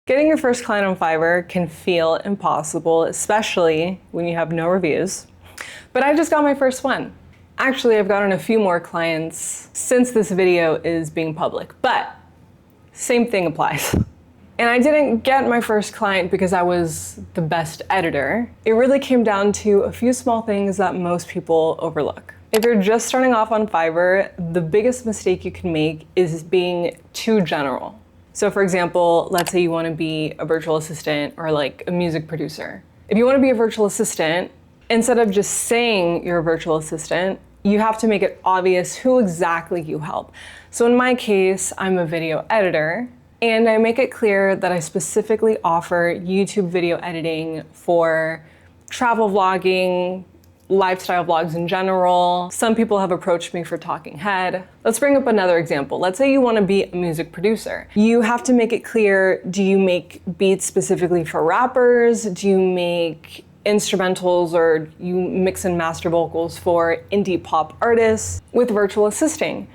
Getting your first client on Fiverr can feel impossible, especially when you have no reviews. But I just got my first one. Actually, I've gotten a few more clients since this video is being public, but same thing applies. And I didn't get my first client because I was the best editor. It really came down to a few small things that most people overlook. If you're just starting off on Fiverr, the biggest mistake you can make is being too general. So for example, let's say you want to be a virtual assistant or like a music producer. If you want to be a virtual assistant, instead of just saying you're a virtual assistant, you have to make it obvious who exactly you help. So in my case, I'm a video editor, and I make it clear that I specifically offer YouTube video editing for travel vlogging, lifestyle vlogs in general. Some people have approached me for talking head. Let's bring up another example. Let's say you want to be a music producer. You have to make it clear, do you make beats specifically for rappers? Do you make instrumentals, or you mix and master vocals for indie pop artists? With virtual assisting,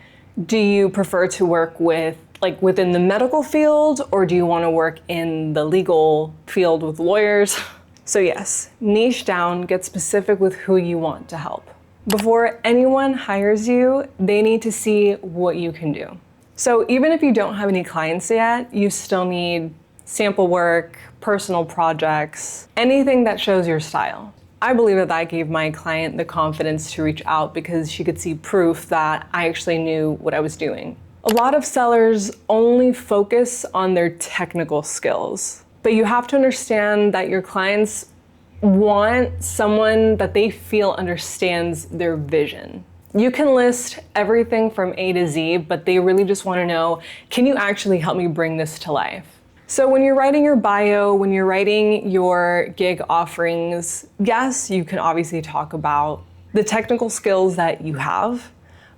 do you prefer to work with within the medical field, or do you want to work in the legal field with lawyers? So yes, niche down, get specific with who you want to help. Before anyone hires you, they need to see what you can do. So even if you don't have any clients yet, you still need sample work, personal projects, anything that shows your style. I believe that gave my client the confidence to reach out because she could see proof that I actually knew what I was doing. A lot of sellers only focus on their technical skills. But you have to understand that your clients want someone that they feel understands their vision. You can list everything from A to Z, but they really just want to know, can you actually help me bring this to life? So when you're writing your bio, when you're writing your gig offerings, yes, you can obviously talk about the technical skills that you have,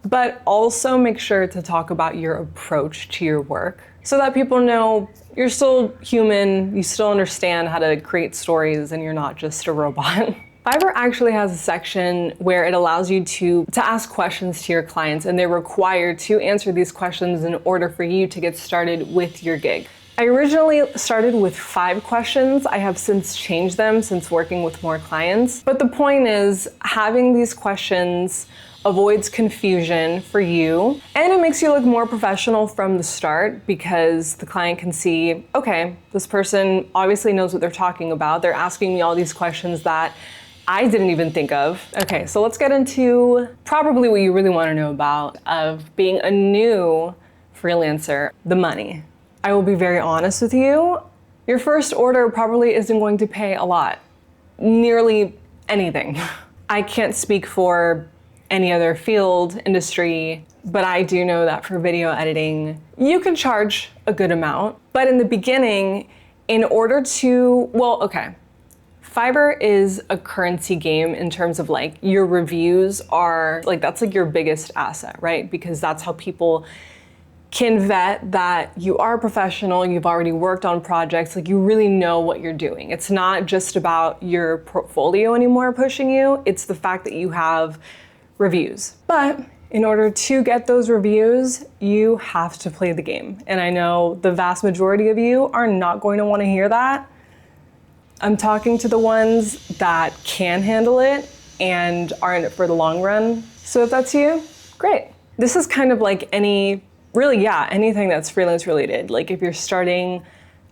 but also make sure to talk about your approach to your work so that people know you're still human, you still understand how to create stories, and you're not just a robot. Fiverr actually has a section where it allows you to ask questions to your clients, and they're required to answer these questions in order for you to get started with your gig. I originally started with 5 questions. I have since changed them since working with more clients. But the point is, having these questions avoids confusion for you, and it makes you look more professional from the start because the client can see, okay, this person obviously knows what they're talking about. They're asking me all these questions that I didn't even think of. Okay, so let's get into probably what you really want to know about of being a new freelancer, the money. I will be very honest with you. Your first order probably isn't going to pay a lot, nearly anything. I can't speak for any other field, industry, but I do know that for video editing, you can charge a good amount. But in the beginning, in order to, Fiverr is a currency game in terms of your reviews are that's your biggest asset, right? Because that's how people can vet that you are a professional, you've already worked on projects, you really know what you're doing. It's not just about your portfolio anymore pushing you, it's the fact that you have reviews. But in order to get those reviews, you have to play the game. And I know the vast majority of you are not going to want to hear that. I'm talking to the ones that can handle it and are in it for the long run. So if that's you, great. This is kind of like anything that's freelance related. If you're starting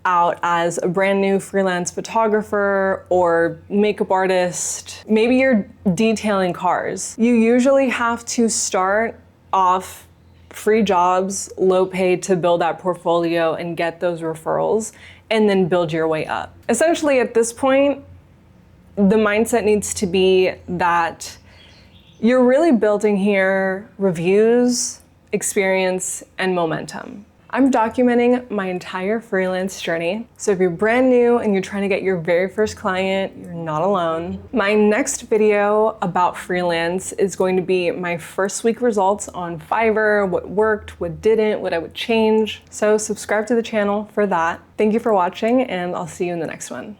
out as a brand new freelance photographer or makeup artist, maybe you're detailing cars. You usually have to start off free jobs, low pay to build that portfolio and get those referrals, and then build your way up. Essentially at this point, the mindset needs to be that you're really building here reviews, experience, and momentum. I'm documenting my entire freelance journey. So if you're brand new and you're trying to get your very first client, you're not alone. My next video about freelance is going to be my first week results on Fiverr, what worked, what didn't, what I would change. So subscribe to the channel for that. Thank you for watching, and I'll see you in the next one.